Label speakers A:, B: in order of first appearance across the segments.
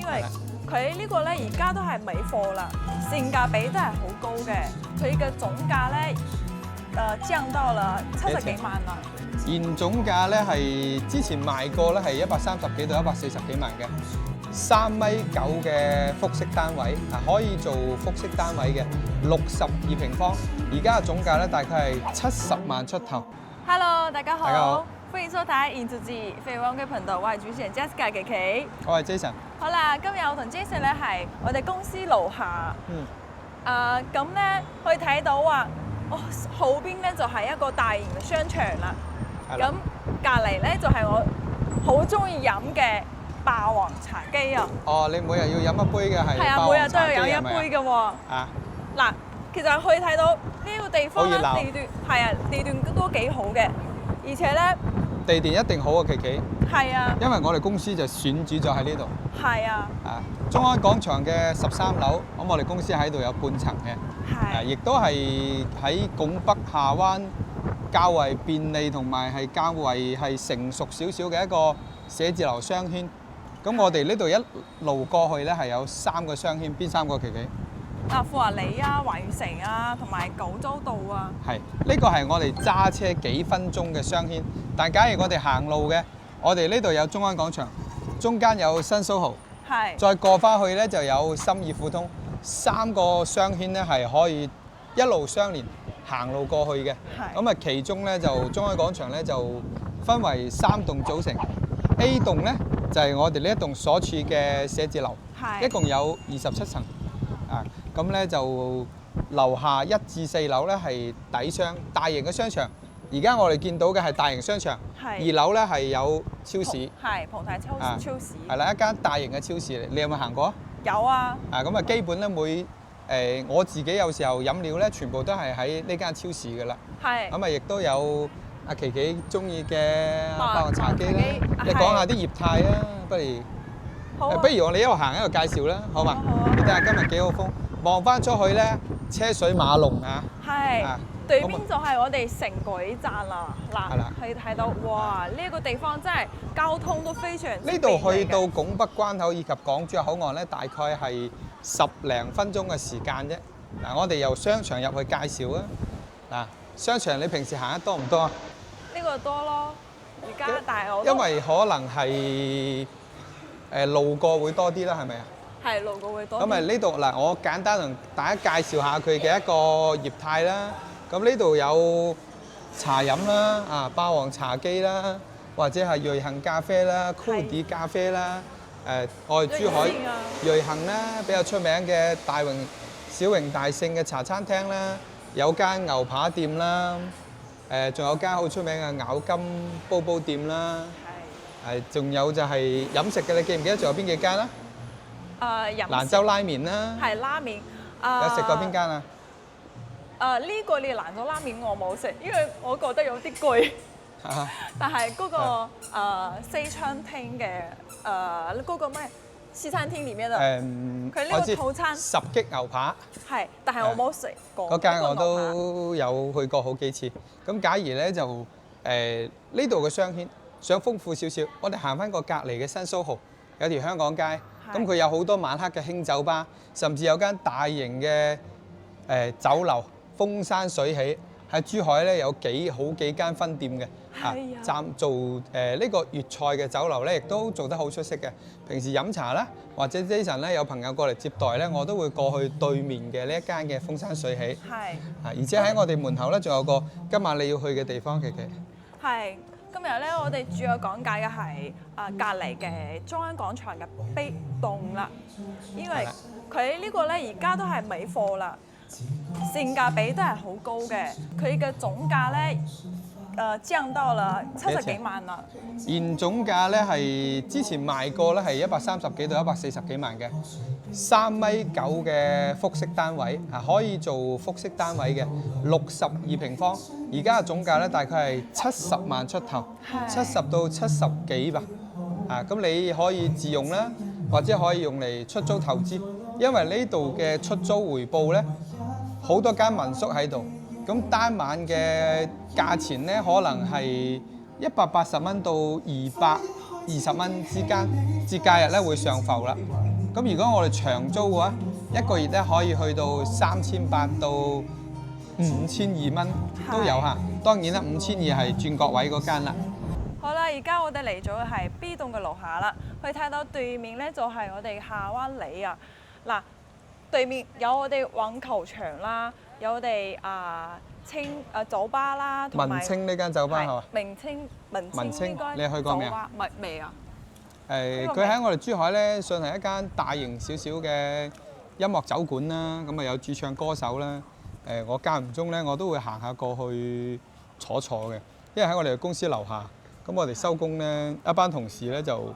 A: 因為佢呢個咧而家都係尾貨啦，性價比都係好高嘅。佢嘅總價咧降到了70幾萬啦。
B: 現總價咧係之前賣過咧係130幾到140幾萬嘅，3.9米嘅複式單位，可以做複式單位嘅62平方，而家嘅總價咧大概係70萬出頭。
A: Hello， 大家好，
B: 大家好
A: 歡迎收睇言自己飛灣嘅頻道，我係主持人 Jessica 琪琪。
B: 我係 Jason。
A: 好啦，今日我同 Jason 咧係我哋公司樓下。咁咧可以睇到話，後邊咧就係一個大型嘅商場啦。咁隔離咧就係我好中意飲嘅霸王茶姬啊！
B: 哦，你每日要飲一杯嘅係？
A: 係啊，每日都要飲一杯嘅喎。
B: 啊！
A: 嗱，其實可以睇到呢個地方咧，地段係啊，地段都幾好嘅，而且咧
B: 地段一定好啊，琪琪。
A: 係啊，
B: 因為我哋公司就選址咗喺呢度。
A: 係啊。
B: 中安廣場嘅13樓，咁我哋公司喺度有半層嘅。係。亦都係喺拱北下灣較為便利同埋係較為係成熟少少嘅一個寫字樓商圈。咁我哋呢度一路過去咧係有3個商圈，邊3個琪琪？
A: 富華里啊、華遠城啊，同埋九州道啊。係，
B: 呢個係我哋揸車幾分鐘嘅商圈。但假如我哋行路嘅，我哋呢度有中安廣場，中間有新蘇豪，再過翻去咧就有心義富通，3個商圈咧係可以一路相連行路過去嘅。咁啊，其中咧就中安廣場咧就分為3棟組成。A 棟咧就係我哋呢一棟所處嘅寫字樓，一共有27層。咁咧就樓下1至4樓咧係底商，大型嘅商場。而家我哋見到嘅係大型商場，2樓咧係有超市，
A: 係龐泰超市，
B: 係啦，一間大型嘅超市嚟。你有冇行過？
A: 有啊。
B: 咁啊，基本咧我自己有時候飲料咧，全部都係喺呢間超市噶啦。係。咁啊，亦都有阿琪琪中意嘅霸王茶姬啦。你講下啲業態啊，不如。好啊。不如我哋一路行一路介紹啦，好嘛？好啊。你睇下今日幾好風，望翻出去咧，車水馬龍啊。係。
A: 對面就係我哋城軌站啦，嗱，可以睇到，哇！呢個地方真係交通都非常之便利嘅。呢度
B: 去到拱北關口以及港珠澳口岸咧，大概係10零分鐘嘅時間啫。嗱，我哋由商場入去介紹啊。嗱，商場你平時行得多唔多啊？
A: 呢個多咯，而家但係我
B: 因為可能係路過會多啲啦，係咪啊？係
A: 路過會多。
B: 咁啊，呢度嗱，我簡單同大家介紹下佢嘅一個業態啦。咁呢度有茶飲啦，霸王茶姬啦，或者係瑞幸咖啡啦、Coody 咖啡啦，我哋珠海瑞幸啦，比較出名嘅小榮大盛嘅茶餐廳啦，有間牛扒店啦，仲有間好出名嘅咬金煲店啦，仲有就係飲食嘅，你記唔記得仲有邊幾間啊？蘭州拉麵啦，
A: 係拉麵，
B: 有食過邊間啊？
A: 呢個你蘭州拉麵我冇食，因為我覺得有啲貴。但係嗰個西餐廳嘅嗰個咩西餐廳裏面啊，佢呢個套餐
B: 10擊牛扒。係，
A: 但係我冇食過。
B: 嗰間我都有去過好幾次。咁假如咧就呢度嘅商圈想豐富少少，我哋行翻個隔離嘅新蘇豪，有條香港街，咁佢有好多晚黑嘅輕酒吧，甚至有間大型嘅酒樓。風山水起喺珠海咧有好幾間分店嘅，做呢個粵菜嘅酒樓咧，亦都做得好出色嘅。平時飲茶啦，或者 Jason 咧有朋友過嚟接待咧，我都會過去對面嘅呢一間嘅風山水起。而且喺我哋門口咧，仲有個今晚你要去嘅地方，琪琪。
A: 今日咧我哋主要講解嘅係隔離嘅中安廣場嘅 B 棟啦，因為佢呢個咧而家都係尾貨啦。性價比都係好高嘅，佢嘅總價咧降到了70幾萬啦。
B: 現總價咧係之前賣過咧係130幾到140幾萬嘅，3.9米嘅複式單位，可以做複式單位嘅62平方，而家嘅總價咧大概係70萬出頭，70到70幾吧。咁你可以自用啦，或者可以用嚟出租投資，因為呢度嘅出租回報咧。好多間民宿喺度，咁單晚嘅價錢咧，可能係180蚊到220蚊之間，節假日咧會上浮啦。咁如果我哋長租嘅話，一個月咧可以去到3800到5200蚊都有嚇。當然啦，5200係轉角位嗰間啦。
A: 好啦，而家我哋嚟咗嘅係 B 棟嘅樓下啦，可以睇到對面咧就係我哋夏灣里啊。嗱，對面有我哋網球場啦，有我哋酒吧啦，同埋
B: 文青呢間酒吧係嘛？
A: 文青應該
B: 你去過未啊？
A: 未啊？
B: 佢喺我哋珠海咧，算係一間大型少少嘅音樂酒館啦。咁啊有駐唱歌手啦。我間唔中咧，我都會行下過去坐嘅，因為喺我哋嘅公司樓下。咁我哋收工咧，一班同事咧就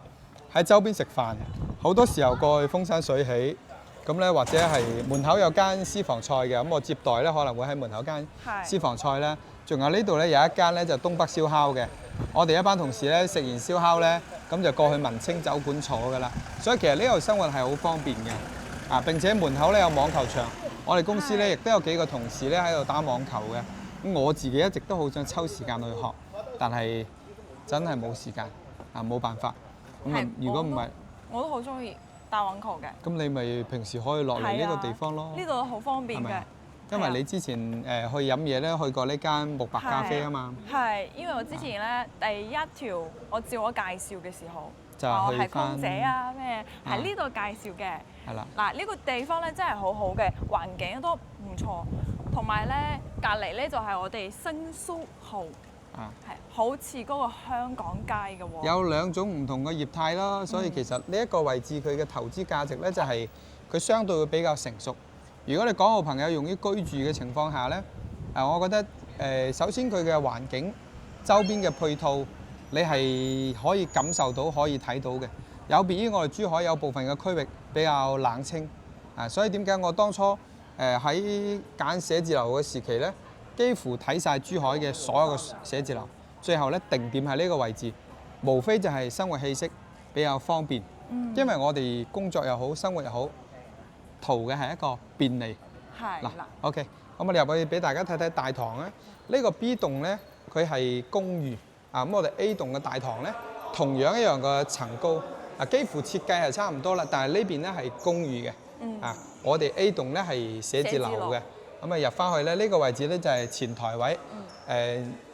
B: 喺周邊食飯，好多時候過去風生水起。咁咧或者係門口有間私房菜嘅，咁我接待咧可能會喺門口間私房菜啦。仲有呢度咧有一間咧就東北燒烤嘅，我哋一班同事咧食完燒烤咧，咁就過去文青酒館坐㗎啦。所以其實呢度生活係好方便嘅，啊並且門口咧有網球場，我哋公司咧亦都有幾個同事咧喺度打網球嘅。咁我自己一直都好想抽時間去學，但係真係冇時間，冇辦法。咁啊，如果唔係，
A: 我都好中意打網球嘅。
B: 咁你咪平時可以落嚟呢個地方咯。
A: 呢度好方便嘅。
B: 因為你之前去飲嘢咧，去過呢間木白咖啡啊嘛。
A: 係，因為我之前咧第一條我自我介紹嘅時候，
B: 就係
A: 空姐啊咩，喺呢度介紹嘅。
B: 係啦。
A: 嗱，呢個地方咧真係好好嘅，環境都唔錯，同埋咧隔離咧就係我哋新蘇豪。係好似嗰個香港街嘅喎。有
B: 兩種唔同嘅業態啦，所以其實呢一個位置佢嘅投資價值咧就係佢相對會比較成熟。如果你港澳朋友用於居住嘅情況下咧，我覺得首先佢嘅環境、周邊嘅配套，你係可以感受到、可以睇到嘅。有別於我哋珠海有部分嘅區域比較冷清，所以點解我當初喺揀寫字樓嘅時期咧，幾乎睇晒珠海嘅所有嘅寫字樓，最後咧定點喺呢個位置，無非就係生活氣息比較方便。因為我哋工作又好，生活又好，圖嘅係一個便利。
A: 係嗱
B: ，OK，咁我哋入去俾大家睇睇大堂咧。呢個 B 棟咧，佢係公寓咁我哋 A 棟嘅大堂咧，同樣一樣嘅層高，幾乎設計係差唔多啦，但係呢邊咧係公寓嘅。我哋 A 棟咧係寫字樓嘅。咁入翻去咧，呢個位置咧就係前台位。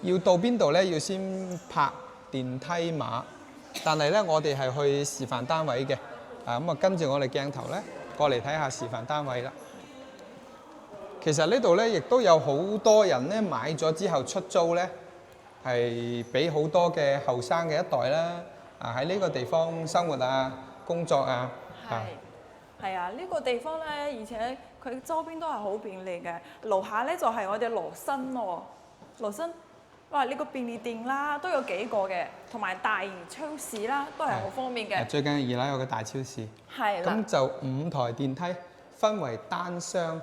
B: 要到邊度咧？要先拍電梯碼。但係咧，我哋係去示範單位嘅。咁跟住我哋鏡頭咧，過嚟睇下示範單位啦。其實呢度咧，亦都有好多人咧買咗之後出租咧，係俾好多嘅後生嘅一代啦。喺呢個地方生活工作啊。
A: 係啊，呢個地方咧，而且佢周邊都係好便利嘅。樓下咧就係我哋羅森喎，羅森，哇！呢個便利店啦都有幾個嘅，同埋大型超市啦都係好方便嘅。
B: 最近二樓有個大超市。
A: 係啦。
B: 咁就5台電梯分為單雙。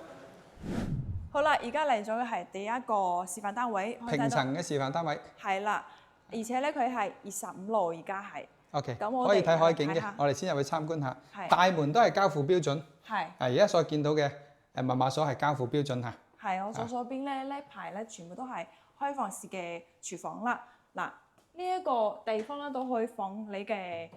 A: 好啦，而家嚟咗嘅係第一個示範單位。
B: 平層嘅示範單位。係
A: 啦，而且咧佢係25樓，而家係。
B: OK，
A: 咁我
B: 可以睇海景嘅，我哋先入去參觀下。大門都係交付標準。係。而家所見到嘅密碼鎖係交付標準嚇。
A: 係，我左邊咧呢排咧全部都係開放式嘅廚房啦。嗱，呢一個地方咧都可以放你嘅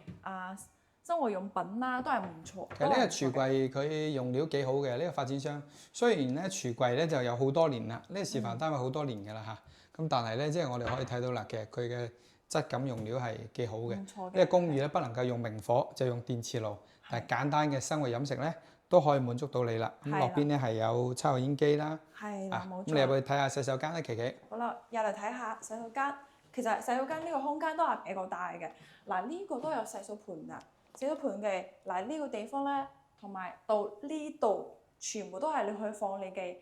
A: 生活用品啦，都係唔錯。
B: 其實呢個櫥櫃佢用料幾好嘅，呢個發展商雖然咧櫥櫃咧就有好多年啦，呢個示範單位好多年㗎啦嚇。咁但係咧，即係我哋可以睇到啦，其實佢嘅質感用料係幾好嘅。呢個公寓咧不能夠用明火，就用電磁爐，但係簡單嘅生活飲食咧都可以滿足到你啦。咁落邊咧係有抽油煙機啦。係啦，冇錯。咁你入去睇下洗手間咧，琪琪。
A: 好啦，入嚟睇下洗手間。其實洗手間呢個空間都係比較大嘅。嗱，呢個都有洗手盤啊。洗手盤嘅呢個地方咧，同埋到呢度全部都係你可以放你嘅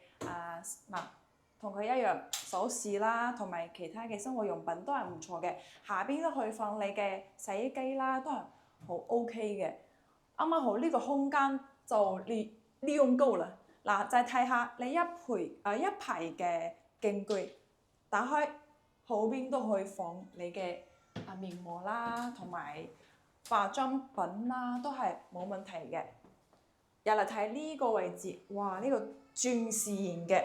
A: 同佢一樣鎖匙啦，同埋其他嘅生活用品都係唔錯嘅。下邊都可以放你嘅洗衣機啦，都係好 OK 嘅。啱啱好呢個空間就利用高啦。嗱，就係睇下你一排嘅鏡具，打開後邊都可以放你嘅面膜啦，同埋化妝品啦，都係冇問題嘅。入嚟睇呢個位置，哇！呢個鑽石型嘅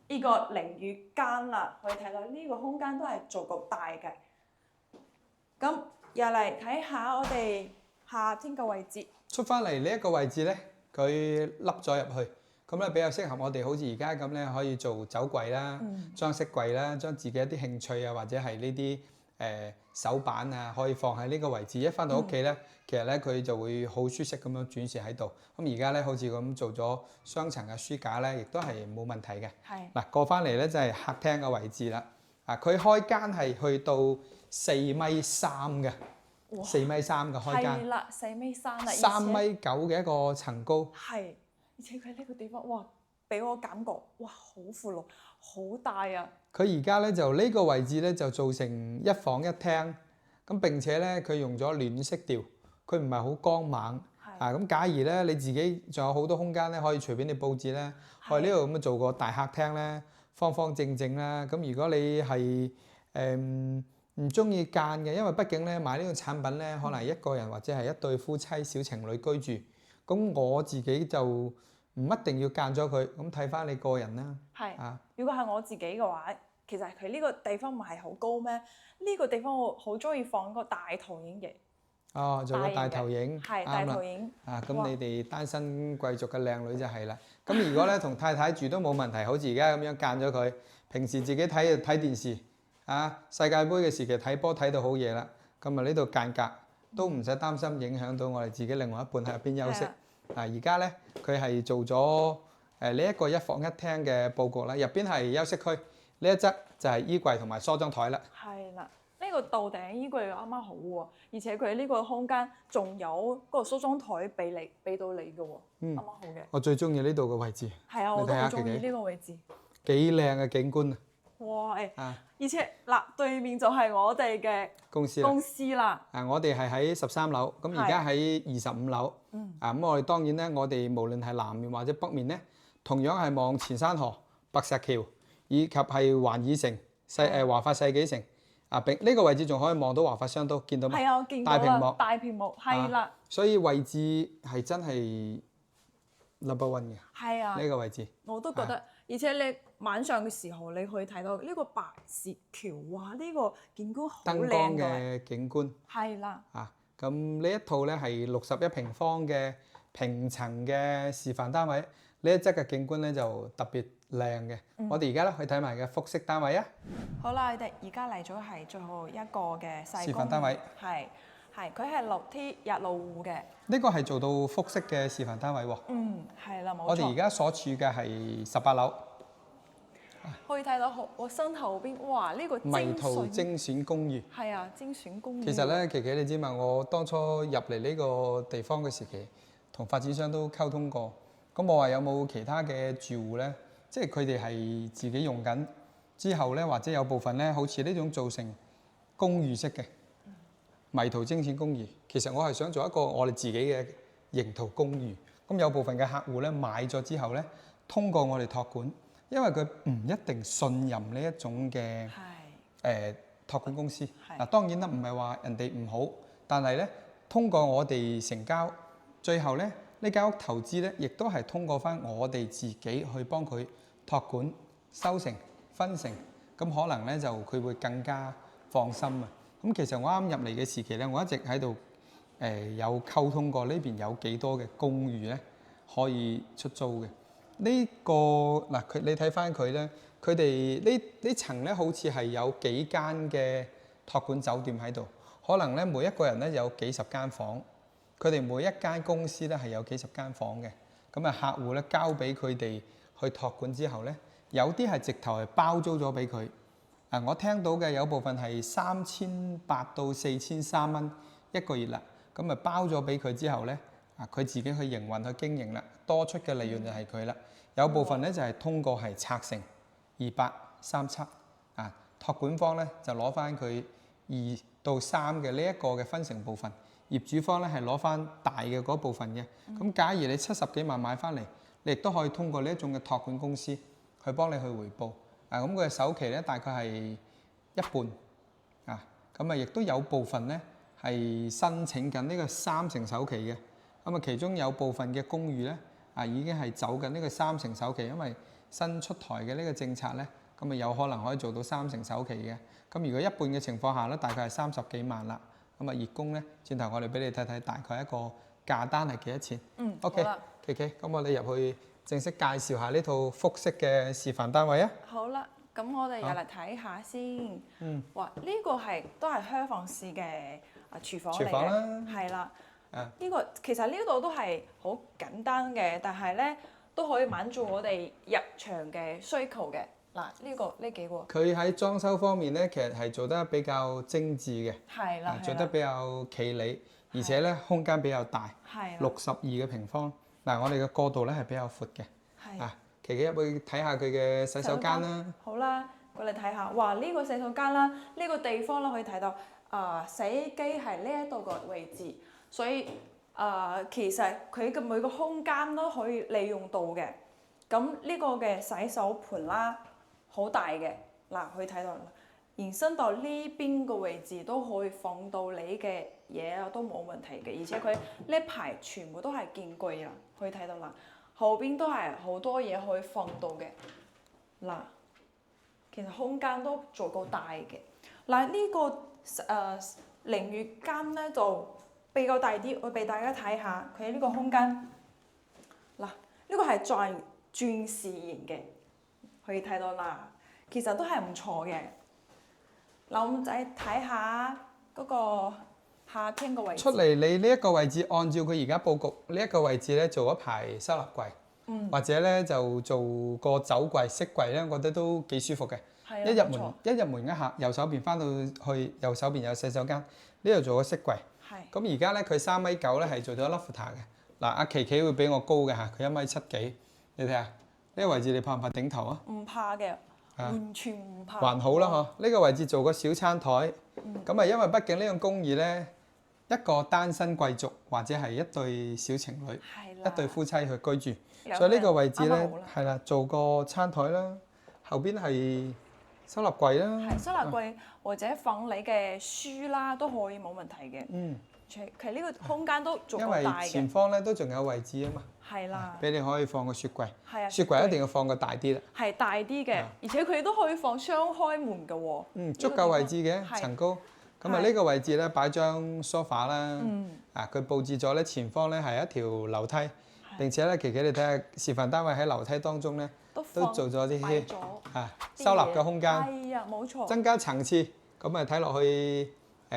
A: 呢個淋浴間啦，可以睇到呢個空間都係足夠大嘅。咁入嚟睇下我哋夏天嘅位置，
B: 出翻嚟呢一個位置咧，佢凹咗入去，咁咧比較適合我哋好似而家咁咧，可以做酒櫃啦、裝飾櫃啦，將自己一啲興趣啊，或者係呢啲手板啊，可以放喺呢個位置。一翻到屋企咧，其實咧佢就會好舒適咁樣轉示喺度。咁而家咧好似咁做咗雙層嘅書架咧，亦都係冇問題嘅。
A: 係
B: 嗱，過翻嚟咧就係客廳嘅位置啦。佢開間係去到4.3米嘅，4.3米嘅開間。
A: 係啦，4.3米啦。
B: 3.9米嘅一個層高。
A: 係，而且佢呢個地方，哇，俾我感覺，哇，好闊落，好大啊！
B: 佢而家咧就呢個位置咧就做成1房1廳，咁並且咧佢用咗暖色調，佢唔係好光猛。咁假如咧你自己仲有好多空間咧，可以隨便你佈置咧，我哋呢度咁樣做個大客廳咧，方方正正啦。咁如果你係唔中意間嘅，因為畢竟咧買呢個產品咧，可能一個人或者係一對夫妻小情侶居住，咁我自己就唔一定要間咗佢，咁睇翻你個人啦。
A: 係。如果係我自己嘅話，其實佢呢個地方唔係好高咩？呢個地方我好中意放個大投影嘅。
B: 哦，做個大投影，
A: 係大投影。
B: 咁你哋單身貴族嘅靚女就係啦。咁如果咧同太太住都冇問題，好似而家咁樣間咗佢，平時自己睇就睇電視，世界盃嘅時期睇波睇到好夜啦。咁啊呢度間隔都唔使擔心影響到我哋自己另外一半喺入邊休息。而家咧佢係做咗呢一個1房1廳嘅佈局啦，入邊係休息區，呢一側就係衣櫃同埋梳妝台啦。
A: 係啦。呢個倒頂衣櫃啱啱好喎，而且佢呢個空間仲有嗰個梳妝台俾到你嘅喎，啱啱好嘅。
B: 我最中意呢度嘅位置。
A: 係啊，我都好中意呢個位置。
B: 幾靚嘅景觀啊！
A: 哇而且嗱對面就係我哋嘅公司啦。
B: 我哋係喺13樓，咁而家喺25樓。咁我哋當然咧，我哋無論係南面或者北面咧，同樣係望前山河、白石橋以及係環宇城、華發世紀城。呢個位置仲可以望到華發商都見到嗎？
A: 係啊，我見到啦，大屏幕係啦。
B: 所以位置係真係 number one 嘅。
A: 係啊，
B: 呢個位置
A: 我都覺得，而且你晚上嘅時候，你可以睇到呢個白石橋，哇！呢個景觀好靚嘅。燈光嘅
B: 景觀。
A: 係啦。
B: 咁呢一套咧係61平方嘅平層嘅示範單位，呢一側嘅景觀咧就特別靚嘅。我哋而家咧去睇埋嘅複式單位啊。
A: 好啦，我哋而家嚟咗係最後一個嘅細
B: 示範單位。
A: 係，佢係樓梯入路戶嘅。
B: 呢個係做到複式嘅示範單位喎。
A: 係啦，冇錯。
B: 我哋而家所處嘅係18樓。
A: 可以睇到我身後邊，哇！呢個
B: 迷途精選公寓。
A: 係啊，精選公寓。
B: 其實咧，琪琪你知嘛？我當初入嚟呢個地方嘅時期，同發展商都溝通過。咁我話有冇其他嘅住戶咧？即係佢哋係自己用緊之後咧，或者有部分咧，好似呢種做成公寓式嘅迷途精選公寓。其實我係想做一個我哋自己嘅營圖公寓。咁有部分嘅客戶咧買咗之後咧，通過我哋託管。因為佢唔一定信任呢一種嘅託管公司。當然啦，唔係話人哋唔好，但係咧通過我哋成交，最後咧呢間屋投資咧，亦都係通過翻我哋自己去幫佢託管、收成、分成，咁可能咧就佢會更加放心啊。咁其實我啱入嚟嘅時期咧，我一直喺度有溝通過呢邊有幾多嘅公寓咧可以出租嘅。呢個嗱，你睇翻佢咧，佢哋呢層咧好似係有幾間嘅託管酒店喺度，可能咧每一個人咧有幾十間房，佢哋每一間公司咧係有幾十間房嘅。咁啊，客戶咧交俾佢哋去託管之後咧，有啲係直頭係包租咗俾佢。我聽到嘅有部分係3800到4300蚊一個月啦，咁啊包咗俾佢之後咧。佢自己去營運去經營啦，多出嘅利潤就係佢啦。有部分咧就係通過係拆成2837，託管方咧就攞翻佢2到3嘅呢一個嘅分成部分，業主方咧係攞翻大嘅嗰部分嘅。咁假如你70幾萬買翻嚟，你亦都可以通過呢一種嘅託管公司去幫你去回報。咁佢嘅首期咧大概係一半，咁亦都有部分咧係申請緊呢個3成首期嘅。咁啊，其中有部分嘅公寓咧，已經係走緊呢個3成首期，因為新出台嘅呢個政策咧，咁啊有可能可以做到3成首期嘅。咁如果一半嘅情況下咧，大概係30幾萬啦。咁啊，月供咧，轉頭我哋俾你睇睇大概一個價單係幾多錢。OK，
A: 好啦，
B: 琪琪，咁我哋入去正式介紹下呢套複式嘅示範單位啊。
A: 好啦，咁我哋入嚟睇下先。哇，呢個都係廂房式嘅廚房嚟
B: 廚房啦
A: 嘅，係啦。呢個其實呢度都係好簡單嘅，但係咧都可以滿足我哋日常嘅需求嘅。嗱，呢幾個
B: 佢喺裝修方面咧，其實係做得比較精緻嘅，
A: 係啦，
B: 做得比較企理，而且咧空間比較大，62嘅平方。嗱，我哋嘅過道咧係比較闊嘅。啊，琪琪入去睇下佢嘅洗手間啦。
A: 好啦，過嚟睇下。哇！呢個洗手間啦，呢個地方啦可以睇到，洗衣機係呢一度個位置，所以其實佢嘅每個空間都可以利用到嘅。咁呢個嘅洗手盆啦，好大嘅，嗱可以睇到，延伸到呢邊個位置都可以放到你嘅嘢啊，都冇問題嘅。而且佢呢排全部都係見櫃啦，可以睇到啦。後邊都係好多嘢可以放到嘅，嗱，其實空間都足夠大嘅。嗱，呢個淋浴間咧就比較大啲，我俾大家睇下佢呢個空間。嗱，呢個係鑽石型嘅，可以睇到啦。其實都係唔錯嘅。嗱，我哋再睇下嗰個夏天嘅位置。
B: 出嚟你呢一個位置，按照佢而家佈局呢一個位置咧，做一排收納櫃，或者咧就做個酒櫃、飾櫃咧，我覺得都幾舒服嘅。一入門一下，右手邊翻到去右手邊有洗手間，呢度做個飾櫃。咁而家咧佢3.9米咧係做咗 lofter 嘅。嗱，阿琪琪會比我高嘅嚇，佢1.7米幾。你睇下呢個位置，你怕唔怕頂頭啊？
A: 唔怕嘅，完全唔怕。
B: 還好啦嗬，呢個位置做個小餐台，咁因為畢竟呢種工藝咧，一個單身貴族或者係一對小情侶、一對夫妻去居住，所以呢個位置咧係啦，做個餐台啦，後邊係收納櫃啦，
A: 收納櫃或者放你嘅書啦都可以冇問題嘅。其實呢個空間都足夠大嘅。因為
B: 前方咧都仲有位置啊嘛。
A: 係啦。
B: 俾你可以放個雪櫃。雪櫃一定要放個大啲啦。係
A: 大啲嘅，而且佢都可以放雙開門嘅喎。
B: 足夠位置嘅，層高。咁啊呢個位置咧擺張 sofa 啦。佢佈置咗咧前方咧係一條樓梯，並且咧琪琪你睇下示範單位喺樓梯當中咧都做咗啲收納嘅空間。
A: 係啊，冇錯。
B: 增加層次，咁啊睇落去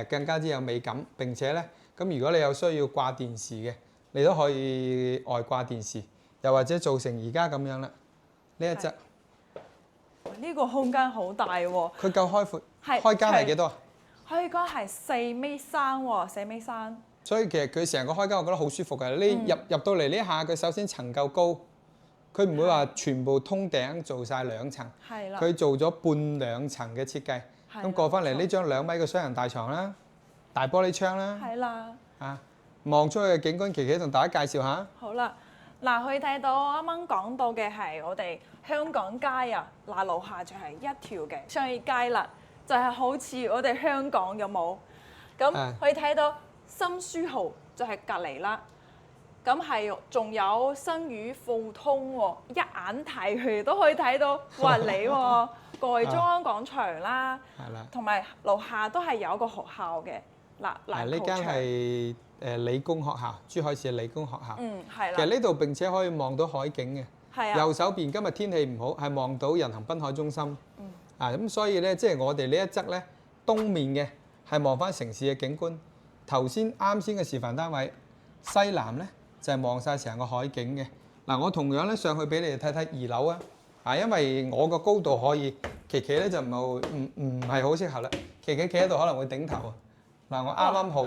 B: 更加之有美感。並且咧咁如果你有需要掛電視嘅，你都可以外掛電視，又或者做成而家咁樣啦。呢一隻
A: 呢個空間好大喎。
B: 佢夠開闊，開間係幾多啊？
A: 開間係4.3米喎，4.3米。
B: 所以其實佢成個開間我覺得好舒服嘅。你入到嚟呢下，佢首先層夠高，佢唔會話全部通頂做晒2層，佢做咗半兩層嘅設計。咁過翻嚟呢張2米嘅雙人大床啦，大玻璃窗啦。
A: 係啦。
B: 望出去嘅景觀，琪琪同大家介紹下。
A: 好啦，嗱可以睇到啱啱講到嘅係我哋香港街啊，嗱樓下就係一條嘅商業街啦，就係好似我哋香港有冇？咁可以睇到新書豪就係隔離啦。咁係仲有新宇富通喎，一眼睇佢都可以睇到哇你喎，過去中央廣場啦，同埋樓下都係有個學校嘅。嗱
B: 呢間係理工學校，珠海市嘅理工學校。
A: 係啦。
B: 其實呢度並且可以望到海景嘅。係啊。右手邊今日天氣唔好，係望到人行濱海中心。咁所以咧，即係我哋呢一側咧，東面嘅係望翻城市嘅景觀。頭先啱先嘅示範單位，西南咧就係望晒成個海景嘅。嗱，我同樣咧上去俾你哋睇睇2樓啊。因為我個高度可以，琪琪咧就唔係好適合啦。琪琪企喺度可能會頂頭啊。嗱，我啱啱好，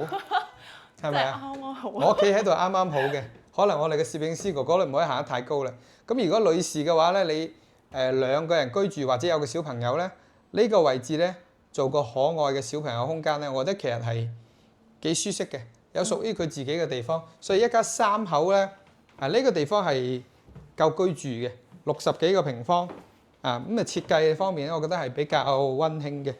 B: 係咪啊？啱啱好。我企喺度啱啱好嘅，可能我哋嘅攝影師哥哥咧唔可以行得太高啦。咁如果女士嘅話咧，你2個人居住或者有個小朋友咧，呢個位置咧做個可愛嘅小朋友空間咧，我覺得其實係幾舒適嘅，有屬於佢自己嘅地方。所以一家3口咧，呢個地方係夠居住嘅，60幾個平方。咁設計方面咧，我覺得係比較溫馨嘅。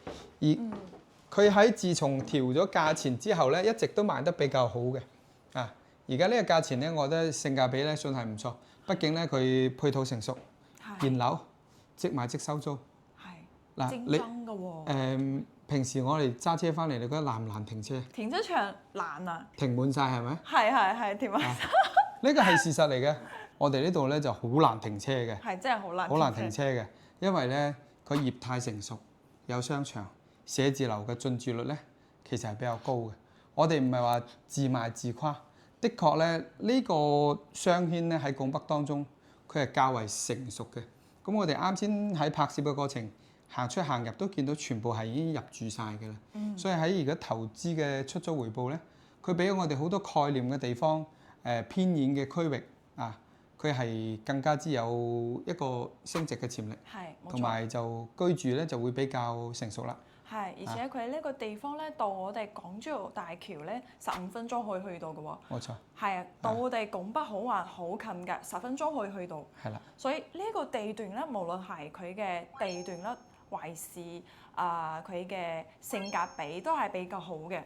B: 佢喺自從調咗價錢之後咧，一直都賣得比較好嘅。而家呢個價錢咧，我覺得性價比咧算係唔錯。畢竟咧佢配套成熟，現樓即買即收租。
A: 係。嗱，競爭㗎喎。
B: 平時我哋揸車翻嚟，你覺得難唔難停車？
A: 停車場難啊！
B: 停滿晒係咪？
A: 係停滿晒。
B: 呢個係事實嚟嘅。我哋呢度咧就好難停車嘅。
A: 係真係好難。
B: 好難停車嘅，因為咧佢業態成熟，有商場、寫字樓嘅進駐率咧其實係比較高嘅。我哋唔係話自賣自誇，的確咧呢個商圈咧喺拱北當中，佢係較為成熟嘅。咁我哋啱先喺拍攝嘅過程，行出行入都見到全部係已經入住晒嘅啦。所以喺而家投資嘅出租回報咧，佢俾咗我哋好多概念嘅地方，偏遠嘅區域啊，佢係更加之有一個升值嘅潛力，同埋就居住咧就會比較成熟啦。
A: 係，而且佢呢個地方咧，到我哋港珠澳大橋咧15分鐘可以去到嘅喎。冇錯。係啊，到我哋拱北好還好近㗎，10分鐘可以去到。係啦。所以呢個地段咧，無論係佢嘅地段啦，還是佢嘅性價比都係比較好嘅。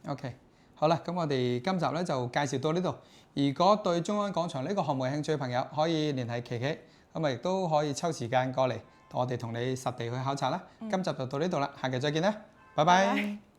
A: OK， 好啦，咁我哋今集咧就介紹到呢度。如果對中安廣場呢個項目有興趣嘅朋友，可以聯繫琪琪，咁啊亦都可以抽時間過嚟，我哋同你實地去考察啦。今集就到呢度啦，下期再見啦，拜拜。